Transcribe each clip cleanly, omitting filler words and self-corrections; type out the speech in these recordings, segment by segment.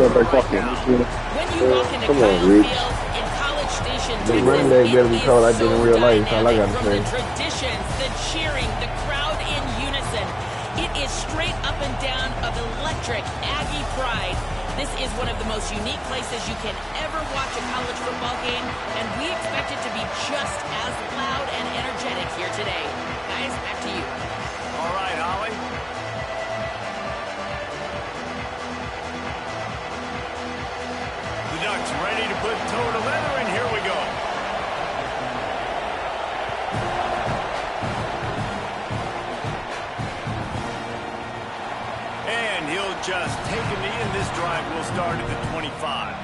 When you walk into Kyle Field in College Station, Texas, leg better be called like that in real life. All I gotta say. The traditions, the cheering, the crowd in unison. It is straight up and down of electric Aggie pride. This is one of the most unique places you can ever watch a college football game, and we expect it to be just as loud and energetic here today. Guys, back to you. All right, Holly. The Ducks ready to put toe to leather, and here we go. And he'll just take a knee, and this drive will start at the 25.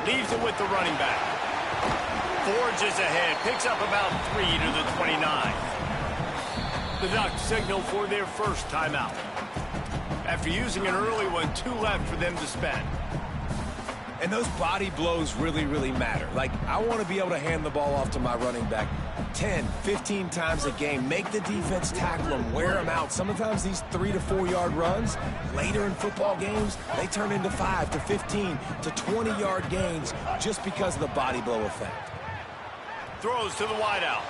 Leaves it with the running back. Forges ahead. Picks up about 3 to the 29. The Ducks signal for their first timeout. After using an early one, 2 left for them to spend. And those body blows really, really matter. Like, I want to be able to hand the ball off to my running back 10, 15 times a game. Make the defense tackle them, wear them out. Sometimes these 3 to 4 yard runs, later in football games, they turn into 5 to 15 to 20 yard gains just because of the body blow effect. Throws to the wideout.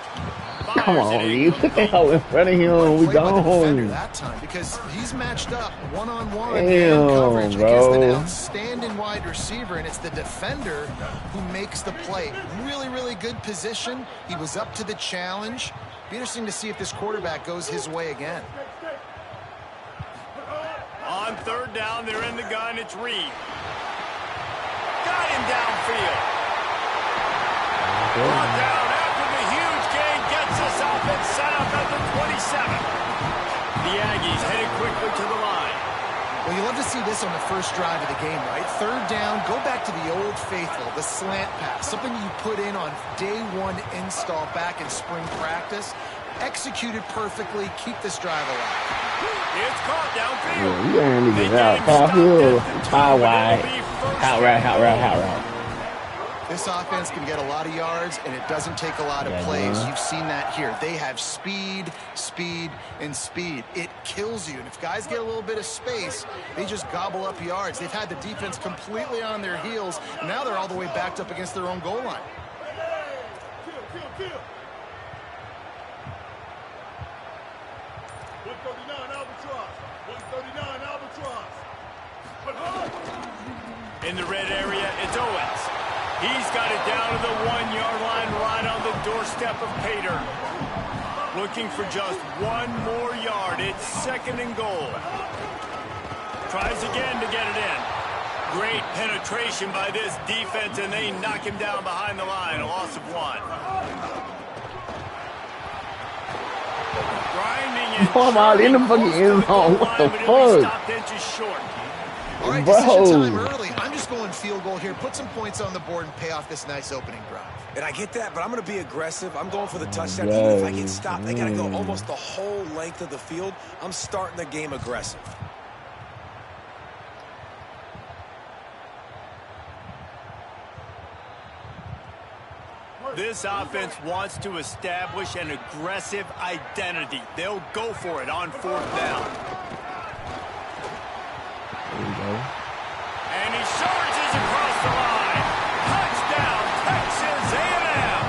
Come on, you put the hell in front of him. We gone. That time because he's matched up one-on-one Damn, coverage bro. against an outstanding wide receiver, and it's the defender who makes the play. Really, really good position. He was up to the challenge. Be interesting to see if this quarterback goes his way again. On third down, they're in the gun. It's Reed. Got him downfield. Brought down after the huge gain. Gets this offense set up at the 27. The Aggies headed quickly to the line. Well, you love to see this on the first drive of the game, right? Third down, go back to the old faithful, the slant pass, something you put in on day one install back in spring practice. Executed perfectly, keep this drive alive. It's caught downfield. Yeah, you ain't even out. High wide. Hot route. This offense can get a lot of yards, and it doesn't take a lot of plays. You've seen that here. They have speed, and speed. It kills you. And if guys get a little bit of space, they just gobble up yards. They've had the defense completely on their heels, and now they're all the way backed up against their own goal line. Kill. 139 Albatross. In the red area, it's Owens. He's got it down to the 1 yard line, right on the doorstep of Pater. Looking for just 1 more yard. It's 2nd and goal. Tries again to get it in. Great penetration by this defense, and they knock him down behind the line. A loss of 1. Grinding in. Come on, in the fucking end zone. What the fuck? Stopped inches short. All right, decision time early. I'm just going field goal here. Put some points on the board and pay off this nice opening drive. And I get that, but I'm going to be aggressive. I'm going for the touchdown. Even if I get stopped, they got to go almost the whole length of the field. I'm starting the game aggressive. This offense wants to establish an aggressive identity. They'll go for it on 4th down. There we go. And he surges across the line. Touchdown, Texas A&M.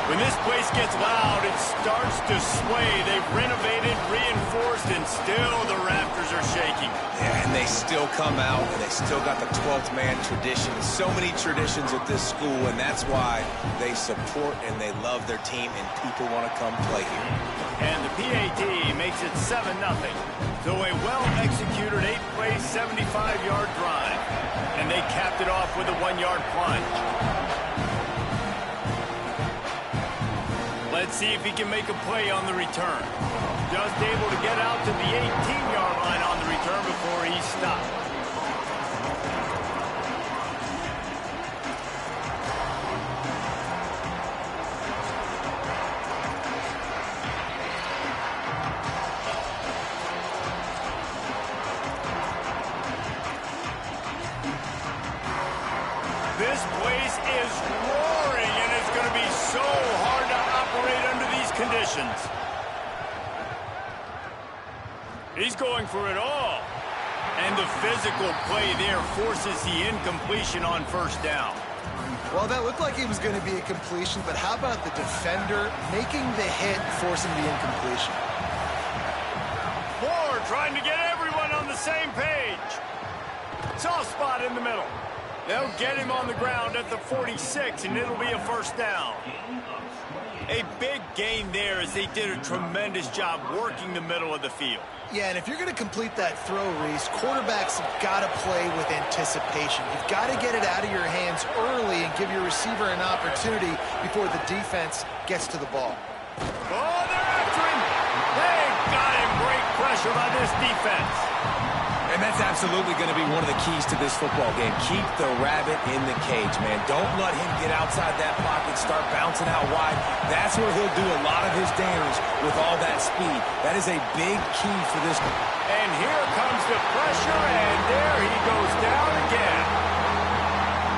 When this place gets loud, it starts to sway. They've renovated, reinforced, and still the rafters are shaking. Yeah, and they still come out, and they still got the 12th man tradition. So many traditions at this school, and that's why they support and they love their team, and people want to come play here. And the PAT makes it 7-0. So a well-executed 8-play, 75-yard drive. And they capped it off with a 1-yard plunge. Let's see if he can make a play on the return. Just able to get out to the 18-yard line on the return before he stopped. This place is roaring, and it's going to be so hard to operate under these conditions. He's going for it all. And the physical play there forces the incompletion on first down. Well, that looked like it was going to be a completion, but how about the defender making the hit, forcing the incompletion? Moore trying to get everyone on the same page. Soft spot in the middle. They'll get him on the ground at the 46, and it'll be a first down. A big gain there as they did a tremendous job working the middle of the field. Yeah, and if you're going to complete that throw, Reese, quarterbacks have got to play with anticipation. You've got to get it out of your hands early and give your receiver an opportunity before the defense gets to the ball. Oh, they're after him. They got him. Great pressure by this defense. And that's absolutely going to be one of the keys to this football game. Keep the rabbit in the cage, man. Don't let him get outside that pocket, start bouncing out wide. That's where he'll do a lot of his damage with all that speed. That is a big key for this. And here comes the pressure, and there he goes down again.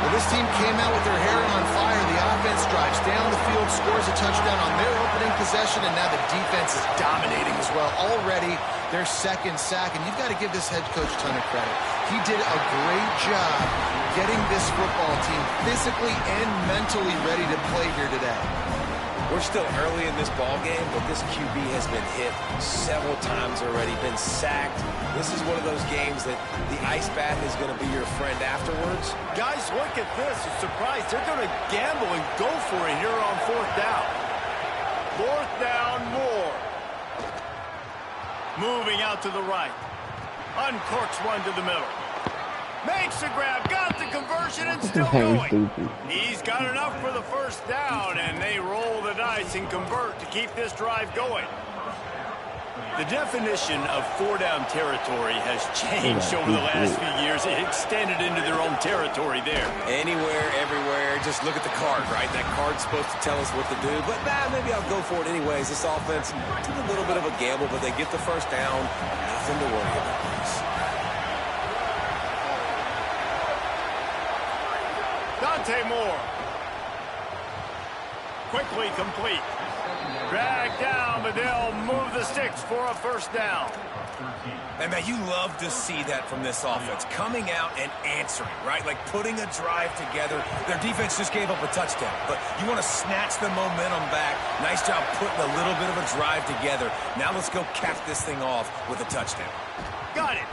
Well, this team came out with their hair on fire. The offense drives down the field, scores a touchdown on their opening possession, and now the defense is dominating as well. Already their second sack, and you've got to give this head coach a ton of credit. He did a great job getting this football team physically and mentally ready to play here today. We're still early in this ball game, but this QB has been hit several times already, been sacked. This is one of those games that the ice bath is going to be your friend afterwards. Guys, look at this. I'm surprised. They're going to gamble and go for it here on fourth down. Fourth down, Moore. Moving out to the right. Uncorks one to the middle. Makes the grab, got the conversion, and still going. He's got enough for the first down, and they roll the dice and convert to keep this drive going. The definition of four-down territory has changed over the last few years. It extended into their own territory there. Anywhere, everywhere, just look at the card, right? That card's supposed to tell us what to do, but maybe I'll go for it anyways. This offense took a little bit of a gamble, but they get the first down. Nothing to worry about. Moore. Quickly complete. Drag down, but they'll move the sticks for a first down. And man, you love to see that from this offense. Coming out and answering, right? Like putting a drive together. Their defense just gave up a touchdown, but you want to snatch the momentum back. Nice job putting a little bit of a drive together. Now let's go cap this thing off with a touchdown. Got it.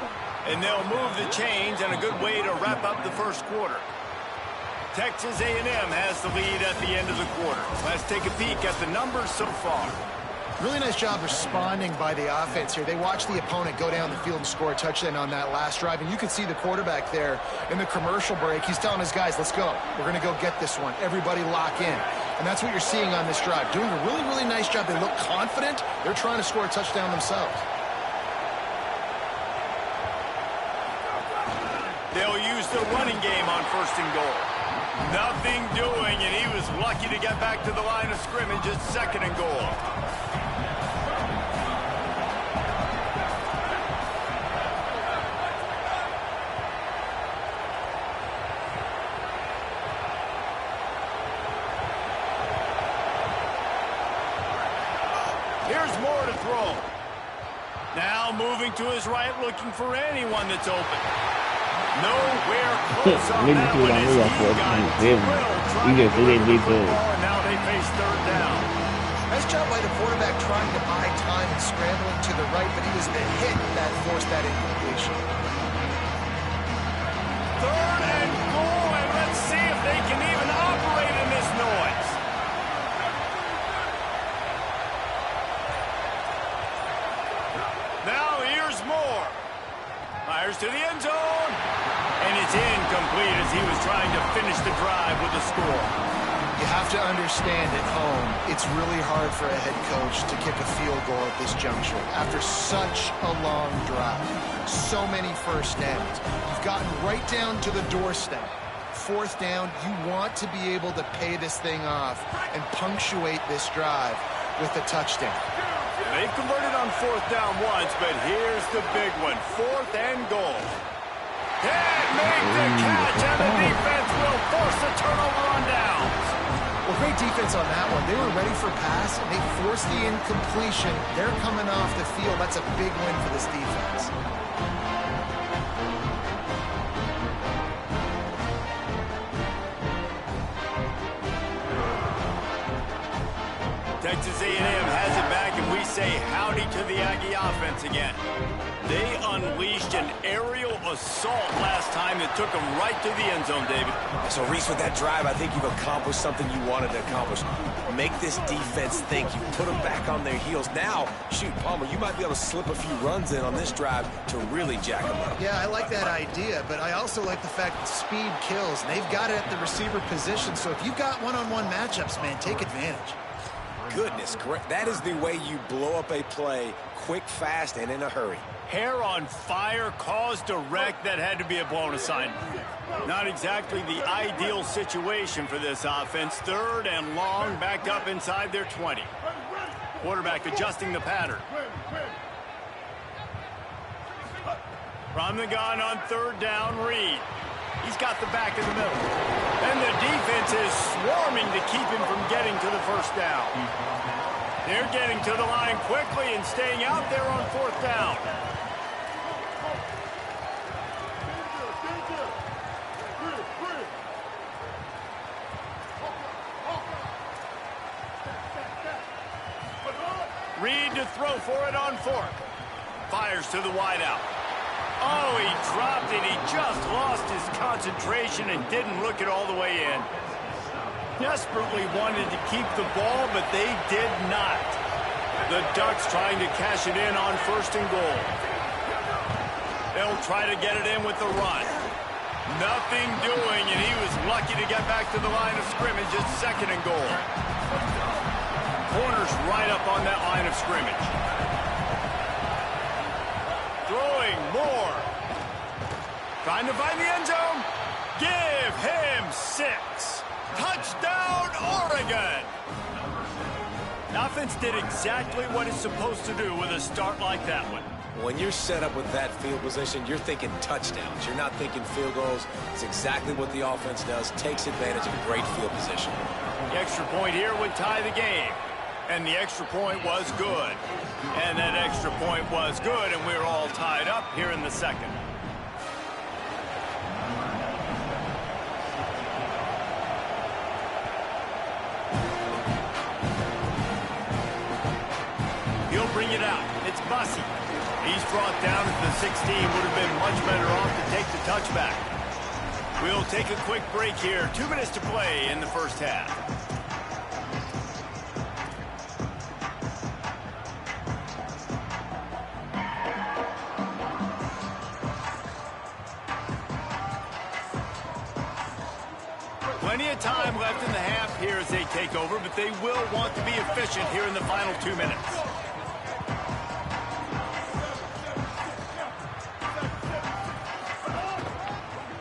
And they'll move the chains, and a good way to wrap up the first quarter. Texas A&M has the lead at the end of the quarter. Let's take a peek at the numbers so far. Really nice job responding by the offense here. They watched the opponent go down the field and score a touchdown on that last drive, and you can see the quarterback there in the commercial break. He's telling his guys, let's go. We're going to go get this one. Everybody lock in. And that's what you're seeing on this drive. Doing a really, really nice job. They look confident. They're trying to score a touchdown themselves. They'll use the running game on first and goal. Nothing doing, and he was lucky to get back to the line of scrimmage at second and goal. Here's Moore to throw. Now moving to his right, looking for anyone that's open. Nowhere close on that one as he got drilled. Now they face third down. Nice job by the quarterback trying to buy time and scrambling to the right, but he was the hit that forced that incompletion. Third and goal, and let's see if they can even operate in this noise. Now here's Moore. Fires to the end zone. And it's incomplete as he was trying to finish the drive with a score. You have to understand at home, it's really hard for a head coach to kick a field goal at this juncture. After such a long drive, so many first downs, you've gotten right down to the doorstep. Fourth down, you want to be able to pay this thing off and punctuate this drive with a touchdown. They've converted on fourth down once, but here's the big one. Fourth and goal. Can't make the catch, and the defense will force a turnover on downs. Well, great defense on that one. They were ready for pass. They forced the incompletion. They're coming off the field. That's a big win for this defense. Texas A&M has it back, and we say howdy to the Aggie offense again. They unleashed an aerial assault last time that took them right to the end zone, David. So, Reese, with that drive, I think you've accomplished something you wanted to accomplish. Make this defense think. You put them back on their heels. Now, shoot, Palmer, you might be able to slip a few runs in on this drive to really jack them up. Yeah, I like that idea, but I also like the fact that speed kills. They've got it at the receiver position, so if you've got one-on-one matchups, man, take advantage. Goodness, correct. That is the way you blow up a play quick, fast, and in a hurry. Hair on fire, cause direct. That had to be a blown assignment. Not exactly the ideal situation for this offense. 3rd and long, backed up inside their 20. Quarterback adjusting the pattern. From the gun on 3rd down, Reed. He's got the back in the middle. And the defense is swarming to keep him from getting to the first down. They're getting to the line quickly and staying out there on 4th down. Reed to throw for it on 4th. Fires to the wideout. Oh, he dropped it. He just lost his concentration and didn't look it all the way in. Desperately wanted to keep the ball, but they did not. The Ducks trying to cash it in on 1st and goal. They'll try to get it in with the run. Nothing doing, and he was lucky to get back to the line of scrimmage at 2nd and goal. Corner's right up on that line of scrimmage. Throwing more. Trying to find the end zone. Give him 6. Touchdown, Oregon. The offense did exactly what it's supposed to do with a start like that one. When you're set up with that field position, you're thinking touchdowns. You're not thinking field goals. It's exactly what the offense does. Takes advantage of a great field position. The extra point here would tie the game. And the extra point was good. And that extra point was good, and we're all tied up here in the 2nd. He'll bring it out. It's Bussey. He's brought down at the 16. Would have been much better off to take the touchback. We'll take a quick break here. 2 minutes to play in the 1st half. Plenty of time left in the half here as they take over, but they will want to be efficient here in the final 2 minutes.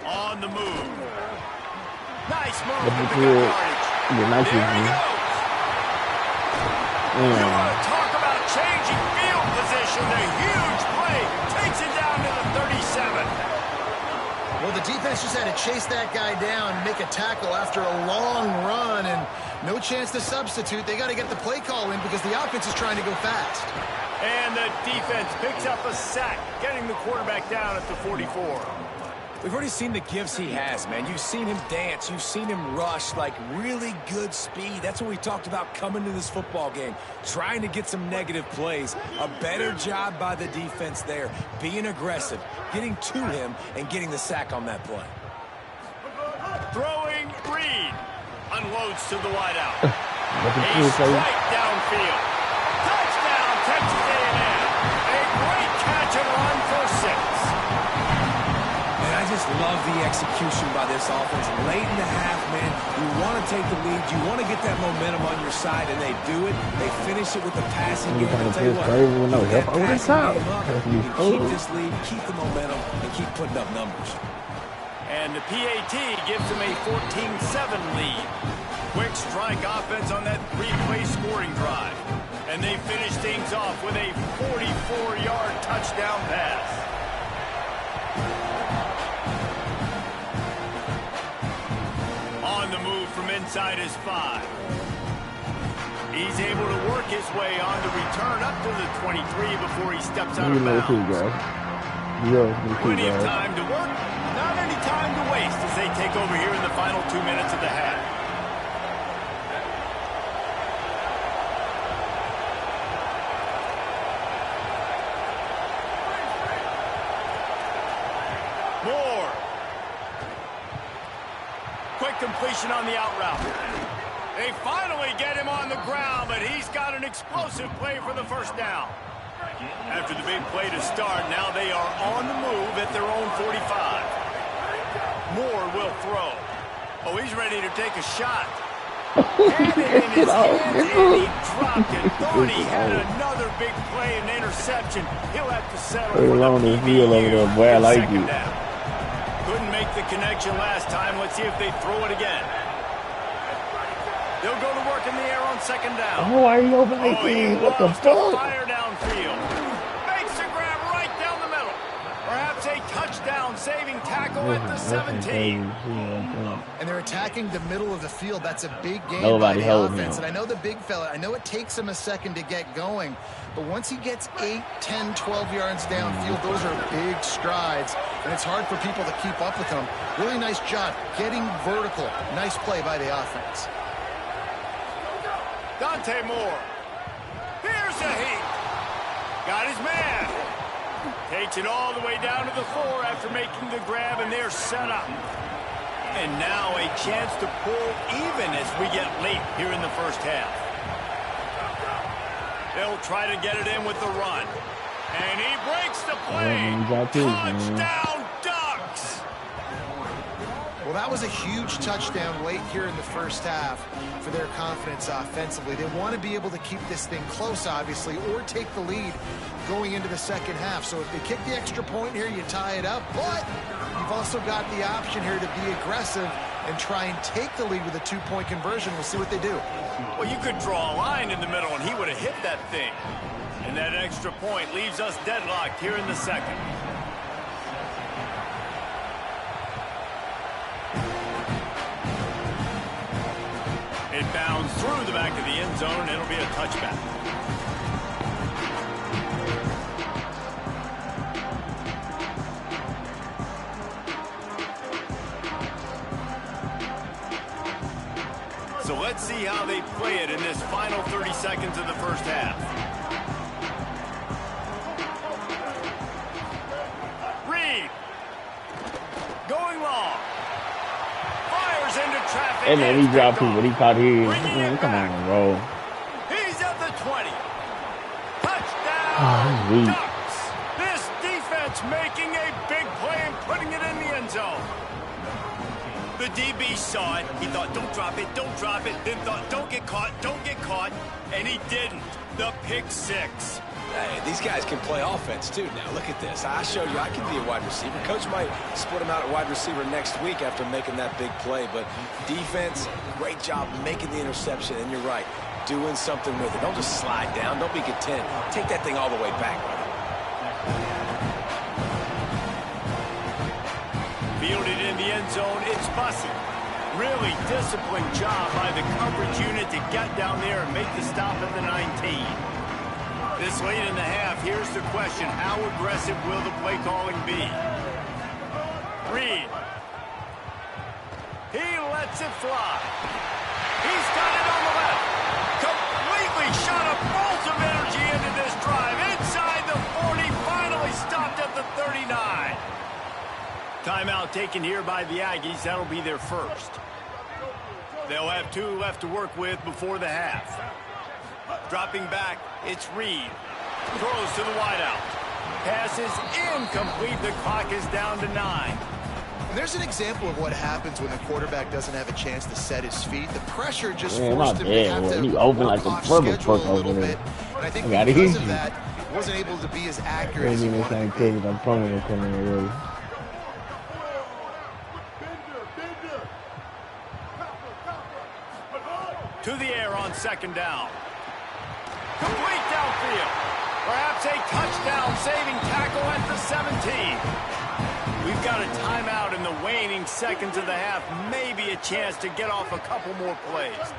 On the move. Nice move. There he goes. You want to talk about changing field position. A huge play takes it down to the 37. Well, the defense just had to chase that guy down, make a tackle after a long run, and no chance to substitute. They got to get the play call in because the offense is trying to go fast. And the defense picks up a sack, getting the quarterback down at the 44. We've already seen the gifts he has, man. You've seen him dance. You've seen him rush, like really good speed. That's what we talked about coming to this football game, trying to get some negative plays. A better job by the defense there, being aggressive, getting to him, and getting the sack on that play. Throwing, Reed. Unloads to the wideout. A strike downfield. Touchdown, Texas A&M. A great catch and run for 6. I just love the execution by this offense. Late in the half, man, you want to take the lead. You want to get that momentum on your side, and they do it. They finish it with the passing game. I'll tell you what, that passing game up, you can keep this lead, keep the momentum, and keep putting up numbers. And the PAT gives them a 14-7 lead. Quick strike offense on that 3-play scoring drive. And they finish things off with a 44-yard touchdown pass. from inside his 5. He's able to work his way on the return up to the 23 before he steps out of bounds. Plenty of time to work, not any time to waste as they take over here in the final 2 minutes of the half. Moore. Quick completion on the out route. They finally get him on the ground, but he's got an explosive play for the first down. After the big play to start, now they are on the move at their own 45. Moore will throw. Oh, he's ready to take a shot. Had it in his hands, and he dropped it. Thought he had another big play and interception. He'll have to settle for the PBU second down. Couldn't make the connection last time. Let's see if they throw it again. They'll go to work in the air on second down. Oh, are you overthinking? What the fuck? Fire downfield. Makes a grab right down the middle. Perhaps a touchdown saving tackle at the 17. And they're attacking the middle of the field. That's a big game Nobody by the held offense. him. And I know the big fella, I know it takes him a second to get going, but once he gets 8, 10, 12 yards downfield, those are big strides, and it's hard for people to keep up with him. Really nice job getting vertical. Nice play by the offense. Dante Moore. Here's a heat. Got his man. Takes it all the way down to the 4 after making the grab, and they're set up. And now a chance to pull even as we get late here in the first half. They'll try to get it in with the run. And he breaks the play. Touchdown Ducks! Well, that was a huge touchdown late here in the first half for their confidence offensively. They want to be able to keep this thing close, obviously, or take the lead going into the second half. So if they kick the extra point here, you tie it up. But you've also got the option here to be aggressive and try and take the lead with a 2-point conversion. We'll see what they do. Well, you could draw a line in the middle, and he would have hit that thing. And that extra point leaves us deadlocked here in the second. It bounds through the back of the end zone, and it'll be a touchback. So let's see how they play it in this final 30 seconds of the first half. Reed. Going long. Fires into traffic. Hey man, he dropped people. He caught his. Man, come on, bro. He's at the 20. Touchdown, Ducks. This defense making a big play and putting it in the end zone. The DB saw it. He thought, don't drop it, don't drop it. Then thought, don't get caught, and he didn't. The pick 6. Hey, these guys can play offense, too. Now, look at this. I showed you I can be a wide receiver. Coach might split him out at wide receiver next week after making that big play. But defense, great job making the interception. And you're right, doing something with it. Don't just slide down. Don't be content. Take that thing all the way back. Fielded in the end zone, it's Bussey. Really disciplined job by the coverage unit to get down there and make the stop at the 19. This late in the half, here's the question. How aggressive will the play calling be? Reed. He lets it fly. He's got it on the left. Completely shot a bolt of energy into this drive. Inside the 40, finally stopped at the 39. Timeout taken here by the Aggies. That'll be their first. They'll have 2 left to work with before the half. Dropping back, it's Reed. Throws to the wideout. Pass is incomplete. The clock is down to 9. And there's an example of what happens when the quarterback doesn't have a chance to set his feet. The pressure just forced him to have to open like off the schedule a little bit. And I think because of that, he wasn't able to be as accurate as he wanted to be. To the air on second down. Complete downfield. Perhaps a touchdown saving tackle at the 17. We've got a timeout in the waning seconds of the half. Maybe a chance to get off a couple more plays.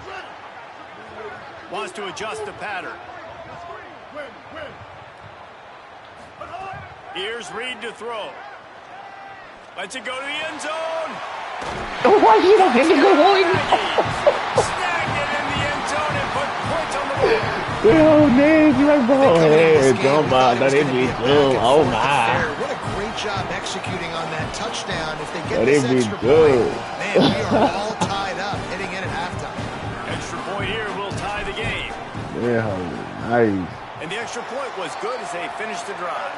Wants to adjust the pattern. Here's Reed to throw. Lets it go to the end zone. Why you don't get it going? Snagged it in the end zone and put points on the board. Oh, Nick, you like ball. Hey, jump out. That is me too. Oh, my. What a great job executing on that touchdown. If they get That this is extra good. point, man, we are all tied up heading in at halftime. Extra point here will tie the game. Yeah, nice. And the extra point was good as they finished the drive.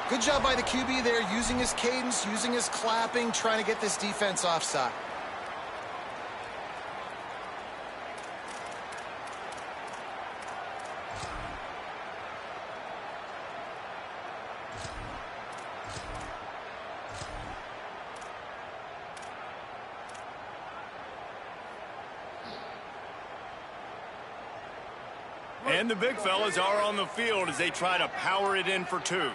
Good job by the QB there, using his cadence, using his clapping, trying to get this defense offside. And the big fellas are on the field as they try to power it in for two.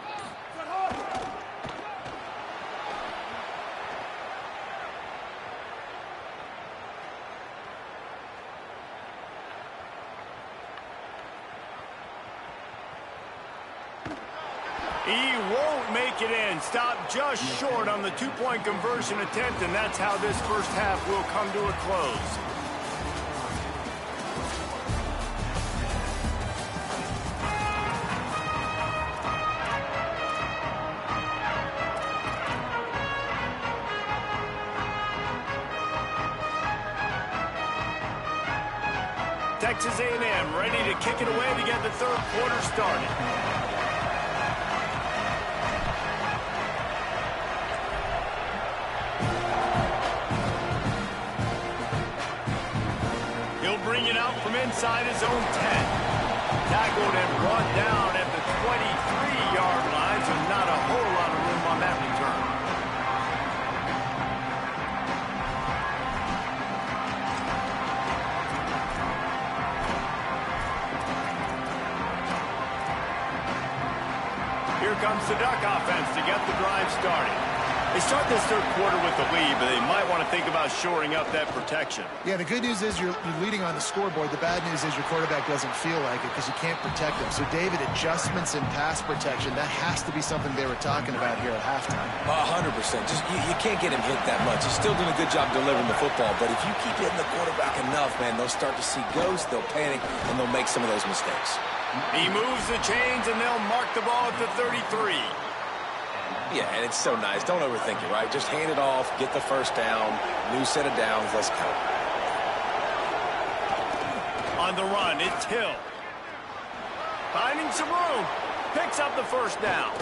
He won't make it in. Stopped just short on the two-point conversion attempt, and that's how this first half will come to a close. Texas A&M ready to kick it away to get the third quarter started. He'll bring it out from inside his own 10. Tackled and brought down at the 23-yard line, so not a whole lot of room on that return. Here comes the Duck offense to get the drive started. They start this third quarter with the lead, but they might want to think about shoring up that protection. Yeah, the good news is you're leading on the scoreboard. The bad news is your quarterback doesn't feel like it because you can't protect him. So, David, adjustments in pass protection, that has to be something they were talking about here at halftime. 100%. Just you can't get him hit that much. He's still doing a good job delivering the football, but if you keep hitting the quarterback enough, man, they'll start to see ghosts, they'll panic, and they'll make some of those mistakes. He moves the chains, and they'll mark the ball at the 33. Yeah, and it's so nice. Don't overthink it, right? Just hand it off, get the first down, new set of downs, let's go. On the run, it's Hill. Finding some room, picks up the first down.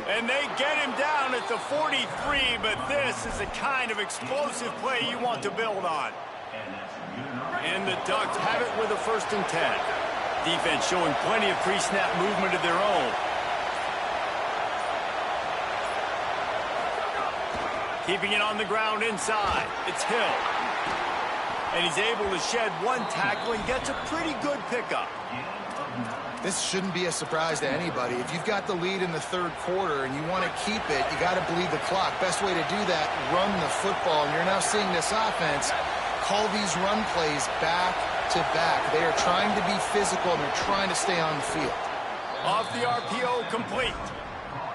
And they get him down at the 43, but this is the kind of explosive play you want to build on. And the Ducks have it with a 1st and 10. Defense showing plenty of pre-snap movement of their own. Keeping it on the ground inside. It's Hill. And he's able to shed one tackle and gets a pretty good pickup. This shouldn't be a surprise to anybody. If you've got the lead in the third quarter and you want to keep it, you got to bleed the clock. Best way to do that, run the football. And you're now seeing this offense call these run plays back to back. They are trying to be physical and they're trying to stay on the field. Off the RPO, complete.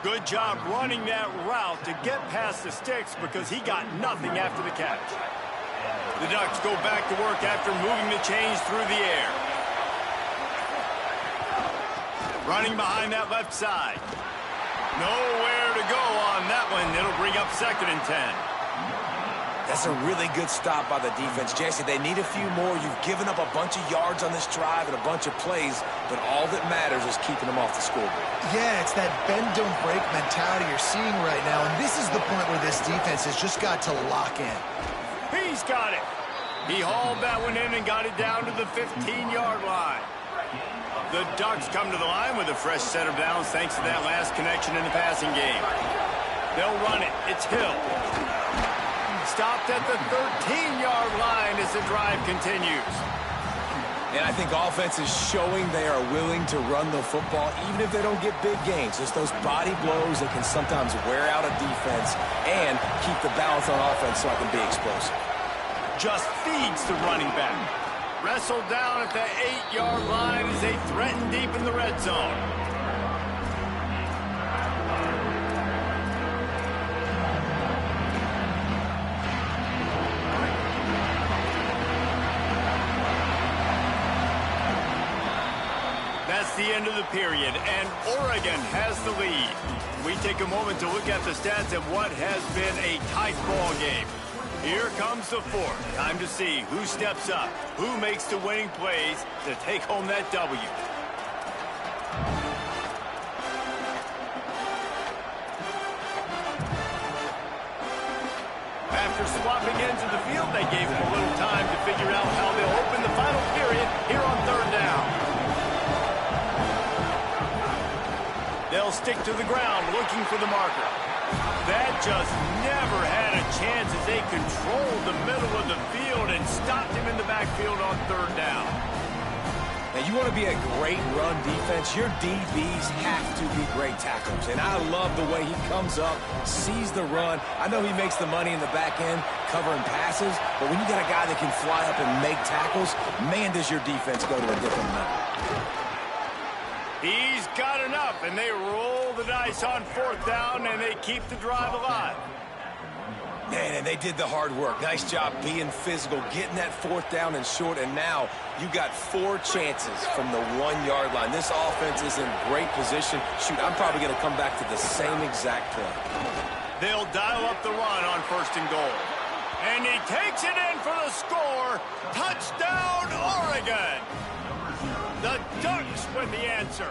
Good job running that route to get past the sticks because he got nothing after the catch. The Ducks go back to work after moving the chains through the air. Running behind that left side. Nowhere to go on that one. It'll bring up 2nd and 10. That's a really good stop by the defense. Jesse, they need a few more. You've given up a bunch of yards on this drive and a bunch of plays, but all that matters is keeping them off the scoreboard. Yeah, it's that bend, don't break mentality you're seeing right now, and this is the point where this defense has just got to lock in. He's got it. He hauled that one in and got it down to the 15-yard line. The Ducks come to the line with a fresh set of downs thanks to that last connection in the passing game. They'll run it. It's Hill. Stopped at the 13-yard line as the drive continues. And I think offense is showing they are willing to run the football, even if they don't get big gains. Just those body blows that can sometimes wear out a defense and keep the balance on offense so I can be explosive. Just feeds the running back. Wrestled down at the 8-yard line as they threaten deep in the red zone. That's the end of the period, and Oregon has the lead. We take a moment to look at the stats of what has been a tight ball game. Here comes the fourth. Time to see who steps up, who makes the winning plays to take home that W. After swapping ends of the field, they gave him a little time to figure out how they'll open the final period here on third down. They'll stick to the ground looking for the marker. That just never had a chance as they controlled the middle of the field and stopped him in the backfield on third down. Now, you want to be a great run defense, your DBs have to be great tacklers. And I love the way he comes up, sees the run. I know he makes the money in the back end covering passes, but when you got a guy that can fly up and make tackles, man, does your defense go to a different level. He's got enough, and they roll the dice on fourth down, and they keep the drive alive. Man, and they did the hard work. Nice job being physical, getting that fourth down and short, and now you got 4 chances from the 1-yard line. This offense is in great position. Shoot, I'm probably going to come back to the same exact play. They'll dial up the run on first and goal. And he takes it in for the score. Touchdown, Oregon! The Ducks with the answer.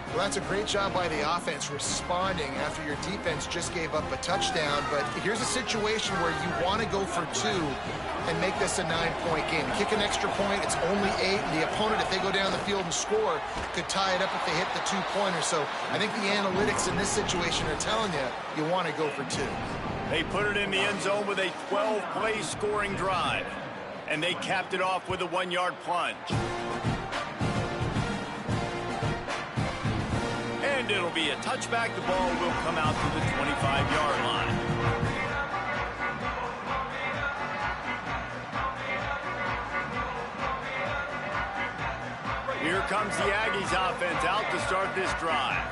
Well, that's a great job by the offense responding after your defense just gave up a touchdown. But here's a situation where you want to go for 2 and make this a 9-point game. Kick an extra point, it's only 8, and the opponent, if they go down the field and score, could tie it up if they hit the 2-pointer. So I think the analytics in this situation are telling you, you want to go for 2. They put it in the end zone with a 12-play scoring drive. And they capped it off with a 1-yard plunge. And it'll be a touchback. The ball will come out to the 25-yard line. Here comes the Aggies offense out to start this drive.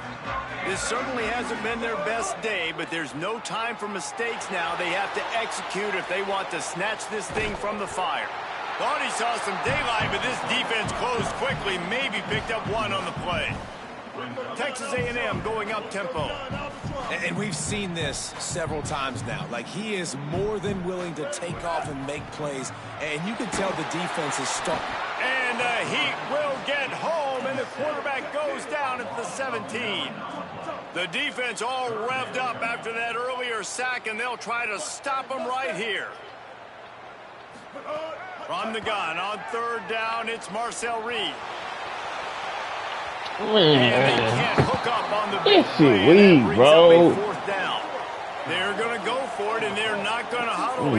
This certainly hasn't been their best day, but there's no time for mistakes now. They have to execute if they want to snatch this thing from the fire. Thought he saw some daylight, but this defense closed quickly, maybe picked up 1 on the play. Texas A&M going up tempo. And we've seen this several times now. Like, he is more than willing to take off and make plays. And you can tell the defense is stuck. And the Heat will get home, and the quarterback goes down at the 17. The defense all revved up after that earlier sack, and they'll try to stop them right here. From the gun on third down, it's Marcel Reed. And they can't hook up on the big play, and that brings up a fourth down. They're going to go for it, and they're not going to huddle.